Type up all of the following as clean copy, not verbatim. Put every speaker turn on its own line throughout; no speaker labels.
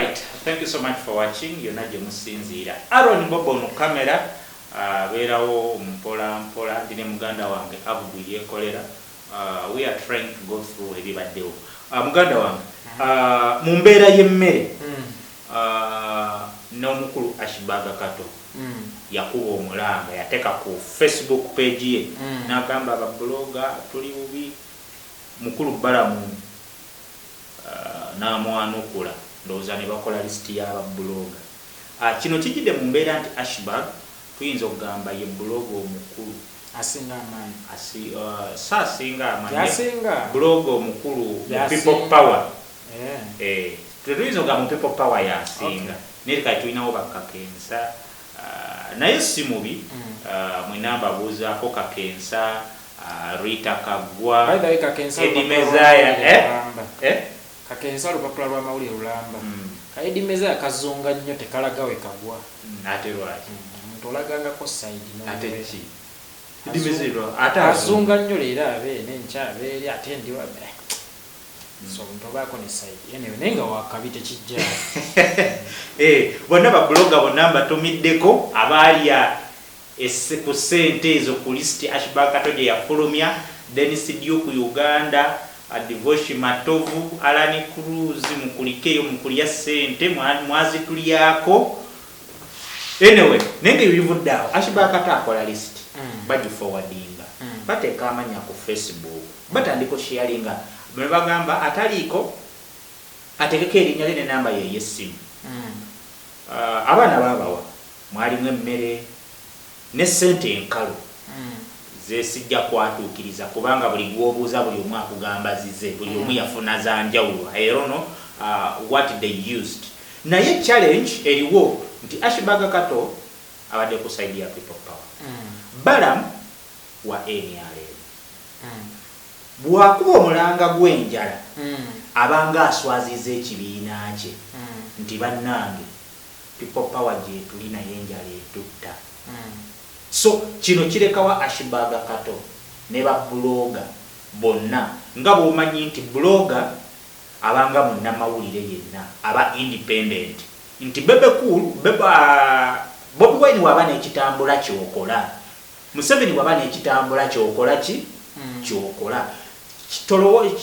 Alright, thank you so much for watching. Yona Jemusinzira. Aaron Bobo no camera. Beerawo mpola mpola ndine muganda wange abuye kolera. We are trying to go through ebibaddewo. Muganda wange mu mbeera y'emmere n'omukulu Ashbaga Kato yakuba omulanga yateeka ku Facebook page ye n'agamba ababloga tuli bubi mukulu Balamu n'amwanukula ndowooza ne bakola lisiti y'ababloga. Kino kijidde mu mbeera nti Ashbag tuyinza okugamba ye bloga omukulu
asinga amaanyi
saasinga amaanyi
yasinga
bloga omukulu mu People Power. Tuyinza okugamba mu People Power yasinga naye kati tulinawo bakakensa naye si mubi mwena mbabuuzaako kakensa Rita Kagwa Eddie Mezaya
kakensa olupapula lw'amawulire lulamba Eddie Mezaya kazunga nnyo tekalagawe Kagwa
ate lwaki
omuntu olagangako sayidi
ate ki Eddie Mezaya ate
azunga nnyo leero abeene enkya abeeri ate ndiwa so omuntu obaako ne sayidi anyway naye nga wakabi tekijja
bonna babloga bonna mbatumiddeko abaali ku ssente ezo ku lisiti Ashbaga Kato gye yafulumya Dennis Duke Uganda Divoshi Matovu Alani Cruz mukulikeyo mukulya ssente mwazitulyako anyway nenge bivuddeawo Ashbaga Kato akola lisiti bagiforwardinga bateeka amanya ku Facebook batandika sharinga bwe bagamba ataliko ategeka erinnya lye n'enamba ye y'essimu abaana babawa mwalimu emmere ne ssente enkalu zesijja kwatuukiriza kubanga buli gwobuuza buli omu akugamba zize buli omu yafuna za njawulo I don't know what they used naye challenge eriwo nti Ashbaga Kato abadde ku side ya People Power Balamu wa NRM bwakuba omulanga gw'enjala abanga aswaziza ekibiina kye nti bannange People Power gye tuli naye enjala etutta so kino kirekawa Ashbaga Kato ne babloga bonna nga bw'omanyi nti bloga abanga munnamawulire yenna aba independent nti Bebe Cool Bobi Wine waba n'ekitambula kyokola Museveni waba n'ekitambula kyokola ki kyokola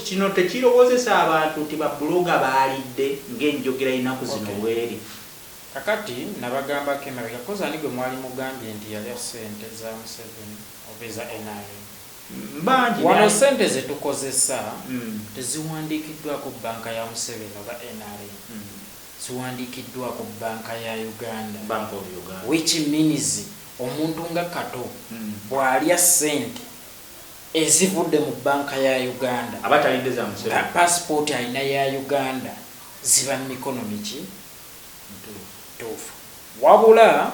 kino tekirowoozesa abantu nti babloga baalidde ng'enjogera y'ennaku zino bweri
kakati nabagamba kemabega koza ani gwe mwali mugambye nti yali ssente za Museveni oba eza NRM
bangi
wano ssente zetukozesa teziwandiikiddwako banka ya Museveni oba NRM ziwandiikiddwako banka ya Uganda
Bank of Uganda
which means omuntu nga Kato bw'alya ssente ezivudde mu banka ya Uganda
abatalidde za Museveni
passport alina ya Uganda ziba mu mikono miki tufu wabula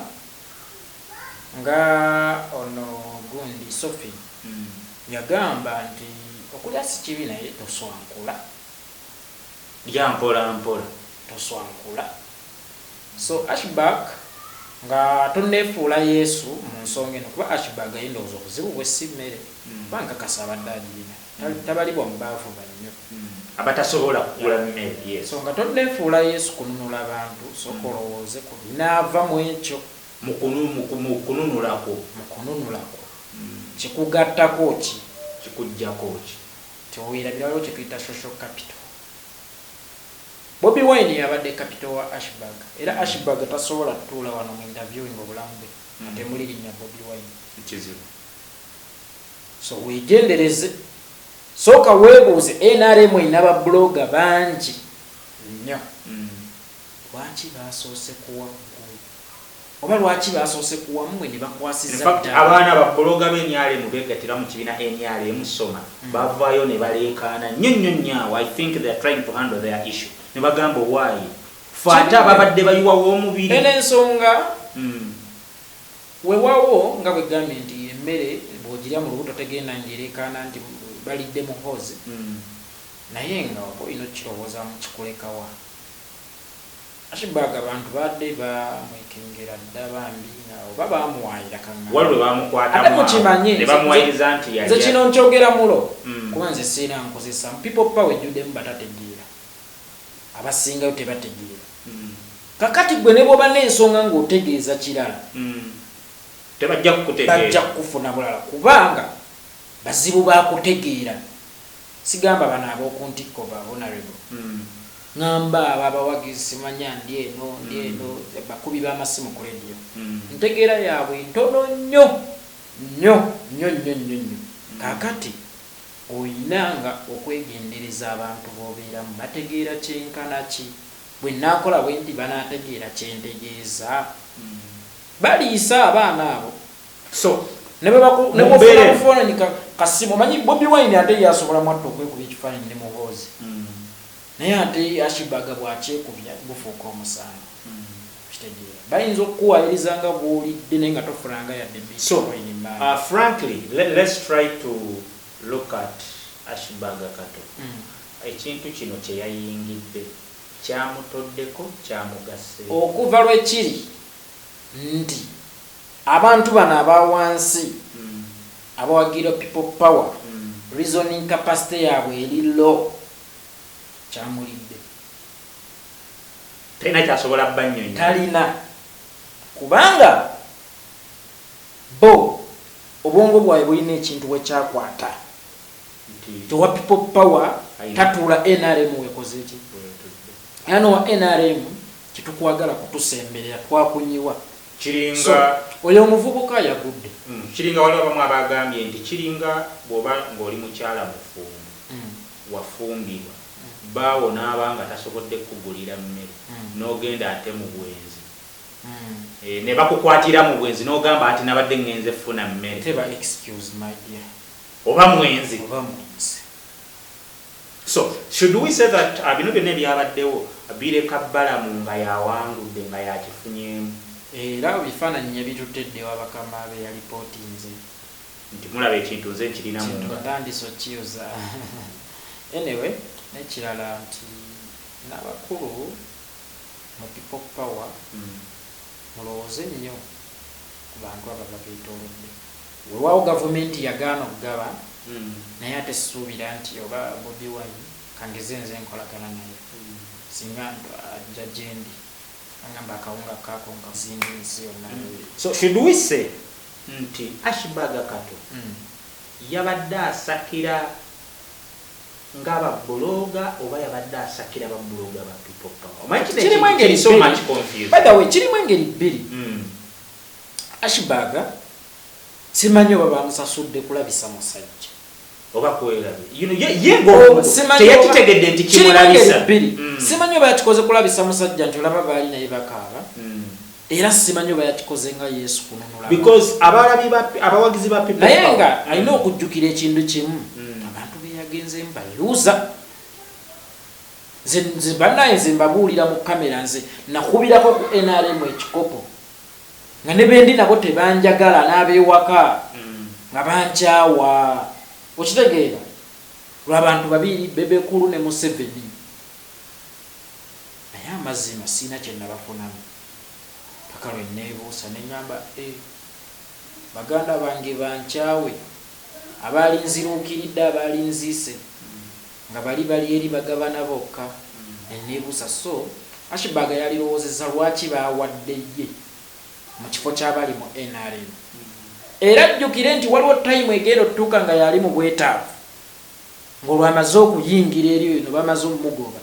nga ono gundi Sophie yagamba nti okulya si kibi naye toswankula
lya mpola mpola
toswankula so Ashbaga nga tonefuula Yesu mu nsonga eno kuba Ashbaga yendowooza obuzibu bwe si mmere kubanga kasabadde agirina tabalibwa mu baavu bannyo
abatasobola kugula mmere
so nga tonefuula Yesu kununula abantu sokolowooze ku binaava mu ekyo
mu kununulako
kikugattako ki
kikujjako ki
tiowirabirawo kye tuyita social capital. Bobi Wine yabadde capital wa Ashbaga era Ashbaga tasobola tutuula wano mu interviewing obulamu bwe ate muli linnya Bobi Wine
kizibu
so weegendereze soka weebuuze NRM ina babloga bangi nnyo lwaki basoose kuwa oba lwaki basoose kuwa mmwe ne bakwasiza
abaana babloga b'NRM beegattira mu kibiina NRM soma bavaayo ne baleekaana nnyo I think they are trying to handle their issue ne bagamba owaayi fata babadde bayiwawo omubiri
ensonga wewawo nga bwegambye nti emmere bw'ogirya mu lubuto tegenda njereekaana nti balidde muhozi naye nga olina okukirowoozamu kikulekawa Ashbaga abantu badde bamwekengera dda bambi oba bamuwaayira
waliwe bamukwata ne bamuwayiriza nti
nze kino nkyogera mulo kuba nze siina nkozesa People Power ejjuddemu batategeera abasingayo tebategeera kakati gwe ne bwoba n'ensonga ng'otegeeza kirala
tebajja kukutegeera,
bajja kufuna bulala kubanga bazibu bakutegeera. Sigamba bano ab'okuntikko ba honorable, ngamba abo abawagizi simanya ndi eno bakubi b'amasimu ku radio, ntegeera yaabwe ntono nnyo. Kakati oyinanga okwegendereza abantu b'obeeramu, bategeera kyenkana ki. Bwe naakola bwe ndi banaategeera kyentegeeza, baliisa abaana abo.
So
nebwofuna kufaananyi kasimu, omanyi Bobi Wine ate yasobola mwatta okwekuba ekifaananyi ne Muhoozi, naye ate Ashibaga bw'akyekubya gufuuka omusango. Kitegeera bayinza okukuwaayiriza nga bw'olidde naye nga tofunanga yadde Bitcoin.
Frankly, let's try to look at Ashibaga Kato. Ekintu kino kye yayingidde kyamutoddeko, kyamugase
okuva lwekiri nti abantu bano abawansi abawagira people power, reasoning capacity yaabwe eri low, kyamulidde.
talina kyasobola bannyonnyola,
talina, kubanga bo obwongo bwawe bulina ekintu wekyakwata. Towa people power tatuula NRM wekoze ki? Ano wa NRM kitukwagala kutusemberera twakunyiwa.
Kiringa
oyo omuvubuka yagudde.
Kiringa waliwo abamu abagambye nti kiringa bw'oba ng'oli mukyala mufumbo wafumbirwa baawo n'abanga tasobodde kugulira mmere n'ogenda ate mu bwenzi ne bakukwatira mu bwenzi n'ogamba ati nabadde ngenze funa mmere.
Teba excuse my dear.
Oba mwenzi. So should we say that bino byonna ebyabaddewo bireka Balamu nga yawangudde nga yakifunyemu?
Era bifaananyi ebituteddewo abakama be yalipootinze
nti mulaba ekintu nze kirina mu ngalo
ntandiso kiuza. Anyway, nekirala nti n'abakulu mu people power mulowooze nnyo ku bantu abo babeetoolodde. Weewaawo gavumenti yagaana okugaba naye ate sisuubira nti oba Bobi Wine kangeze nze nkolagana naye singa ajja gyendi angamba akawunga kako nga zingi nsi yonna.
So should we say nti Ashibaga Kato yabadde asakira ng'ababuloga oba yabadde asakira ababuloga ba people power?
Kirimu engeri
so much confused.
By the way, kirimu engeri bbiri. Ashibaga simanyi oba bamusasudde kulabisa musajja
oba kwerabe teyakitegedde nti kimulabisa.
Simanyi oba yakikoze kulabisa musajja nti olaba baali naye bakaaba, era simanyi oba yakikoze nga Yesu kununula,
because abawagizi ba people
naye nga alina okujjukira ekintu kimu, abantu be yagenzeemu bayuuza. Nze bannaye nze mbabuulira mu kamera, nze nakubirako ku NRM ekikopo nga ne bendi nabo tebanjagala n'abeewaka nga bankyawa. Okitegeera lw'abantu babiri, Bebekulu ne Museveni, naye amazima siina kye nabafunamu paka lwe neebuusa ne ngamba baganda bange bankyawe, abaali nziruukiridde abaali nziise nga bali eri bagabana bokka. Ne neebuusa, so Ashibaga yalirowoozezza lwaki baawadde ye mu kifo ky'abali mu NRM. Era jjukire nti waliwo time egenda otutuuka nga yali mu bwetaavu, ng'olwamaze okuyingira eri eno bamaze omugoba,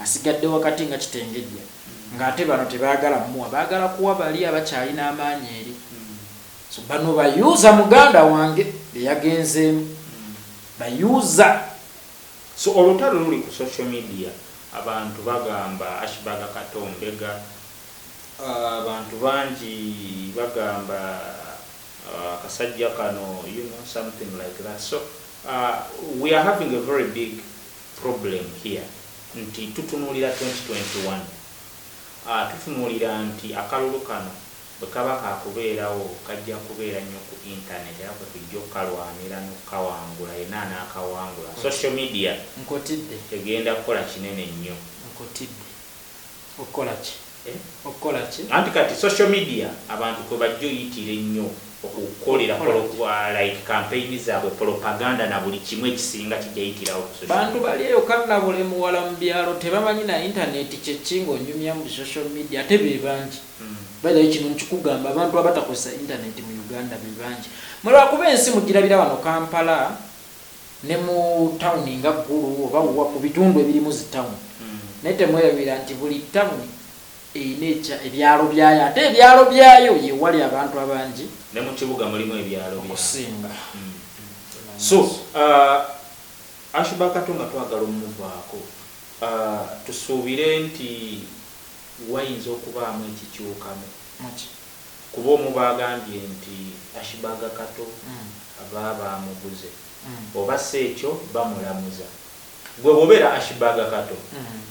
asigadde wakati nga kitengejja, ng'ate bano tebaagala mmuwa, baagala kuwa bali abakyali n'amaanyi eri. So bano bayuuza muganda wange be yagenzeemu, bayuuza.
So olutalo luli ku social media, abantu bagamba Ashibaga Kato mbega, abantu bangi bagamba kasajja kano, something like that. So we are having a very big problem here. Nti tutunulira 2021, tutunulira nti akalulu kano bwe kaba kakubeerawo kajja kubeera nnyo ku internet, era tujja okukalwanira n'okukawangula, yenna n'akawangula. Social media
nkotidde
egenda kukola kinene nnyo.
nkotidde okukola ki? okukola ki
anti kati social media abantu kwe bajja oyitira ennyo okukolera like campaign zaabwe propaganda na buli kimu ekisinga kijayitirawo
bantu bali eyo kannabule muwala mu byalo tebamanyi na internet kyekinga onyumya mu social media ate be bangi bada kino nkikugamba abantu abatakozesa internet mu Uganda be bangi mulwakuba ensi mugirabira wano Kampala ne mu town nga Gulu oba mu bitundu ebirimu zi town naye temwerabira nti buli town einecha ebyalo byayo ate ebyalo byayo ye wali abantu abangi
ne mu kibuga mulimu ebyalo
okusinga
so Ashba Kato nga twagala omuvaako tusuubire nti wayinza okubaamu ekikyukamu kuba omu bagambye nti Ashba Kato aba bamuguze oba si ekyo bamulamuza gwe bwobeera Ashba Kato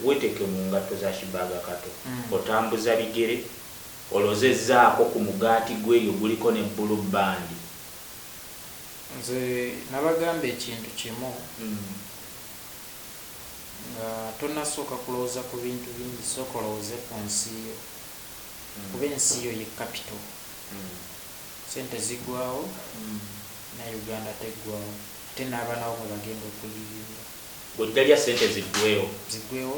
weeteke mu ngatto za Ashba Kato otambuza bigere olozezzaako ku mugaati gweyo guliko ne blue band
nze nabagamba ekintu kimu nga tonasooka kulowooza ku bintu bingi sooka olowooze ku nsi yo kuba ensi yo ye capital sente zigwawo na Uganda teggwawo ate n'abaana bo mwe bagenda okuliyinga
bw'edda lya sente ziggwewo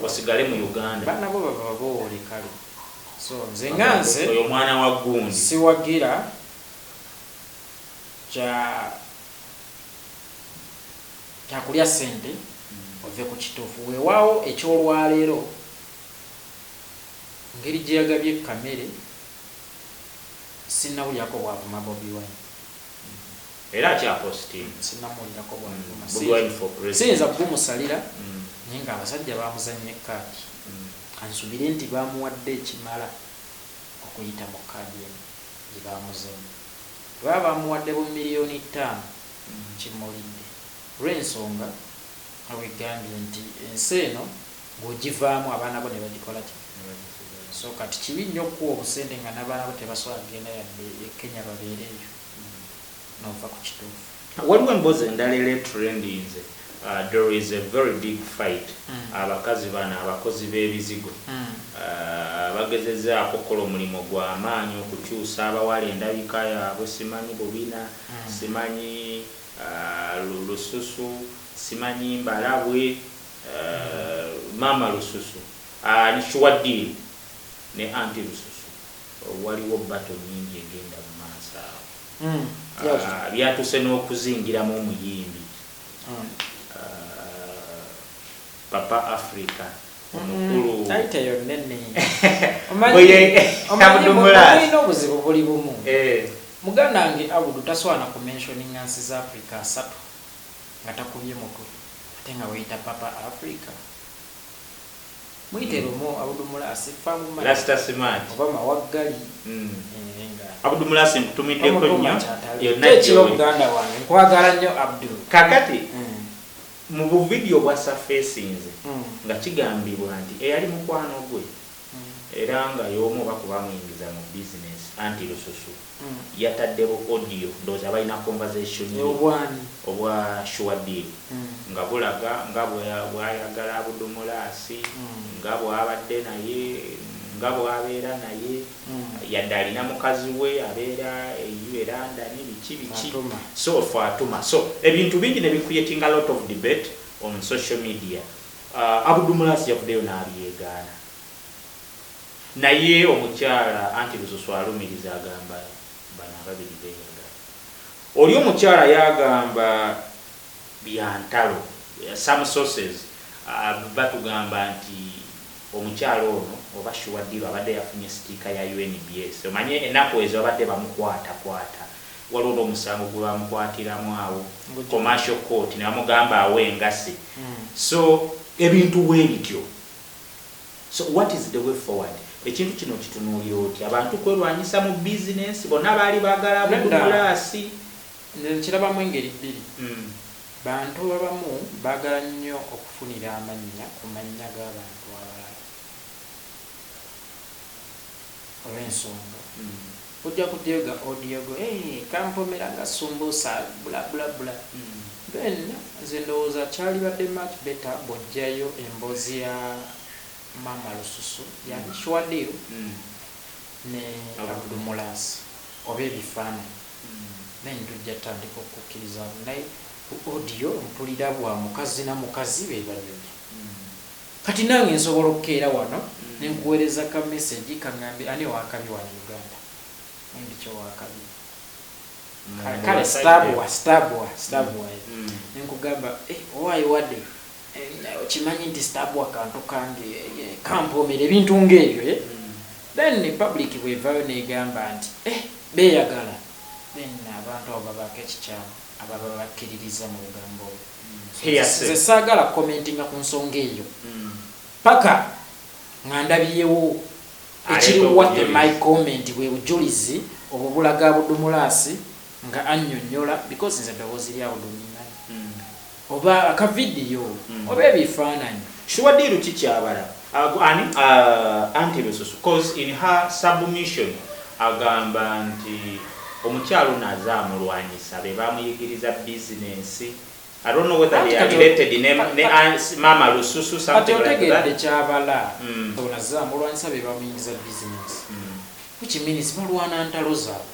osigale mu Uganda
baana bo baba boole kale so nze nga nze
oyo mwana wa gundi
siwagira kyakulya sente ove ku kituufu weewaawo ekyolwaleero ngeri gye yagabye kamere sinnawulyako bwavuma Bobi Wine
era akyapositinga
sinnamuwulyako
bwavuma
siyinza kugumusalira naye nga abasajja bamuzannye kaadi kansubire nti bamuwadde ekimala okuyita mu kaadi eno gye bamuzannye baba bamuwadde bu miliyoni 5 kimulidde lw'ensonga awegambye nti ensi eno bw'ogivaamu abaana bo ne bagikola ki so kati kibi nnyo okuwa obusente nga n'abaana bo tebasobola kugenda yadde e Kenya babeere eyo n'ova ku kituufu
waliwo emboozi endala era trendinze there is a very big fight abakazi bano abakozi b'ebizigo bagezezzaako okukola omulimu gw'amaanyi okukyusa abawala endabika yaabwe simanyi bubina simanyi lususu simanyi mbalabwe mama lususu ni Shuwadiri ne anti lususu waliwo bato nyingi egenda mu maaso awo byatuse n'okuzingiramu omuyimbi Papa Africa omukulu
ayiteyo nene
omanyi
obuzibu buli bumu muganda wange Abudu taswana ku mentioning nsi za Africa 3 nga takubye mutwe ate nga weyita Papa Africa mwite Romo Abudu Mulasi famu
Rasta Simati
oba mawaggali
Abudu Mulasi nkutumiddeko nnyo
yonna ekyo muganda wange nkwagala nnyo Abdul
kakati mu buvidiyo bwa surfacinze nga kigambibwa nti eyali mukwano gwe era nga y'omu bakuba muyingiza mu business anti lususu yataddewo audio ndowooza balina conversation obwa Shuwadiri nga bulaga nga bwayagala Abudu Mulasi nga bwabadde naye nga bwabeera naye yadde alina mukazi we abeera London biki so Fatuma so ebintu bingi ne bicreating a lot of debate on social media Abudu Mulasi yavuddeyo n'abyegaana naye omukyala anti lususu alumiriza agamba bano ababiri beeyagala oli omukyala yagamba byantalo some sources batugamba nti omukyala ono oba Shuwadiri abadde yafunye stika ya UNBS omanye ennaku ezo abadde bamukwata waliwo omusango gwe bamukwatiramu awo commercial court ne bamugamba awo engasi so ebintu bwe bityo so what is the way forward ekintu kino kitunuulira oti abantu kwerwanyisa mu business bonna baali baagala Abudu Mulasi
nkirabamu engeri bbiri bantu abamu baagala nnyo okufunira amannya ku mannya g'abantu abalala olw'ensonga ojja kudyoga odyogo kampomera nga sumbusa bula then nze ndowooza kyali badde much better bw'ojjayo emboozi ya Mama Lususu yani Shwadiro ne Abdumulas oba ebifaananyi naye tujja tandika okukkiriza naye audio mpulira bwa mukazi na mukazi be babiri kati nange nsobola okukeera wano nenkuweereza ka message kaŋŋambe ani wakabi wano Uganda endikyo wakabi kale stabwa nenkugamba owaayo wadde okimanyi nti stabwa kantu kange kampomera ebintu ngaebyo then public bwevaayo negamba nti beeyagala then abantu abo babaako ekikyamu ababa bakkiririza mu lugambo olwo nze saagala commentinga ku nsonga eyo paka nga ndabyewo ekiri what my comment bwe bujulizi obwo bulaga Abdumulasi nga annyonnyola because nze ddoboozi lyawo lumimanyi oba akavidiyo oba ebifaananyi
Shwadiro kikyabala Auntie Lususu cause in her submission agamba nti omukyalo nazaamulwanyisa be bamuyigiriza business. I don't know whether they are related ne Mama Lususu something like that.
Ategedde kyabala onazaamulwanyisa be bamuyigiriza business which means balwana ntalo zaabwe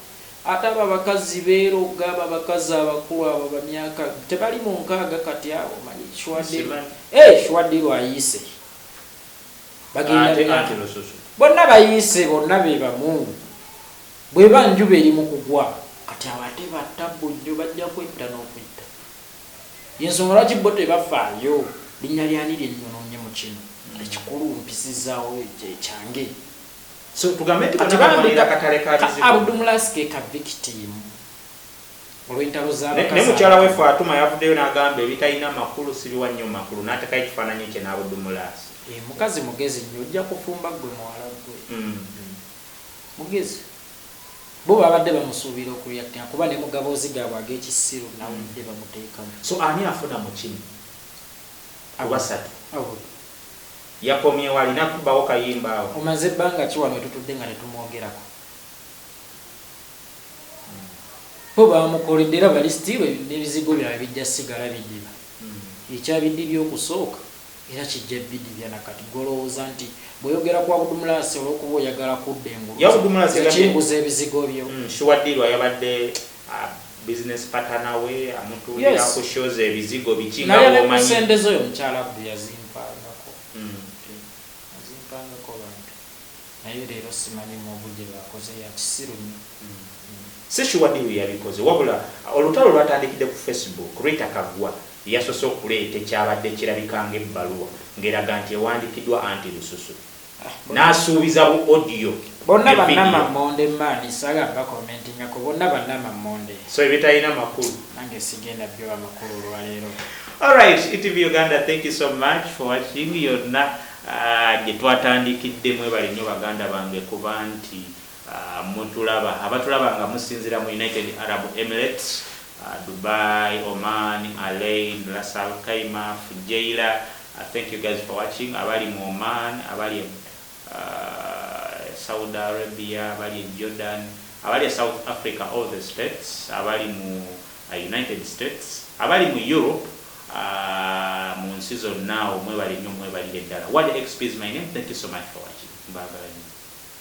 ate abo abakazi beeroga abakazi abakulu abo bamyaka tebali mu nkaaga kati abo manyi Shwadiro ayise bagenda bonna bayise bonna be bamu bwe banjuba eri mu kugwa kati abate battabujjo bajja kwetta n'okwetta yensonga lwaki bo tebafaayo linnya lyani lyennyononye mu kino ekikulu mpisizaawo ekyange
so tugambe nti katale kabizibu
Abdumulasi ke ka victim olw'entalo z'abakazi
ne mukyala we Fatuma yavuddeyo n'agamba ebitalina makulu sibiwa nnyo makulu n'atekayo ekifaananyi kye n'Abdumulasi
mukazi mugezi nnyo ojja kufumba gwe muwala gwe mugezi bo babadde bamusuubira okulyatta kuba ne mugaboozi gaabwe ag'ekisiru nawulidde bamuteekamu
so ani afuna mu kino abasatu yakomyewo alina kubawo kayimba awo
omaze ebbanga ki wano tutudde nga tetumwogerako bo bamukoledde era balisitiirwe n'ebizigo byabwe bijja sigala bidiba ekyabidibya okusooka era kijja bidibya nakati golowooza nti bweyogera ku Abdumulasi olw'okuba oyagala kudda enguluekimbuza ebizigo byo
Shwadiro yabadde business partner we amutulira ku shows ebizigo bikinga
naye nemusendezo oyo mukyala Abdu yazimpangako bantu naye leero simanyi mu obujje bakoze yakisiru nnyo
si Shwadiro yabikoze wabula olutalo lwatandikidde ku Facebook Rita Kagwa yasoose okuleeta ekyabadde kirabikanga ebbaluwa ng'eraga nti ewandikiddwa Auntie Lususu n'asuubiza bu audio
bonna bannamammonde maani saga bakomentingako bonna bannamammonde
so ebitalina makulu
nange sigenda byo amakulu olwaleero.
Alright, ETV Uganda, thank you so much for watching. Yonna gye twatandikidde mwebale nnyo baganda bange kuba nti mutulaba abatulaba nga musinzira mu United Arab Emirates, Dubai, Oman, Alain, Ras Al Khaimah, Fujairah. Thank you guys for watching. Abali mu Oman, abali Saudi Arabia, abali Jordan, abali South Africa, all the states, abali mu United States, abali mu Europe, mu nsi zonna mwebale nnyo mwebali ddala. What XP is my name. Thank you so much for watching. Bye bye.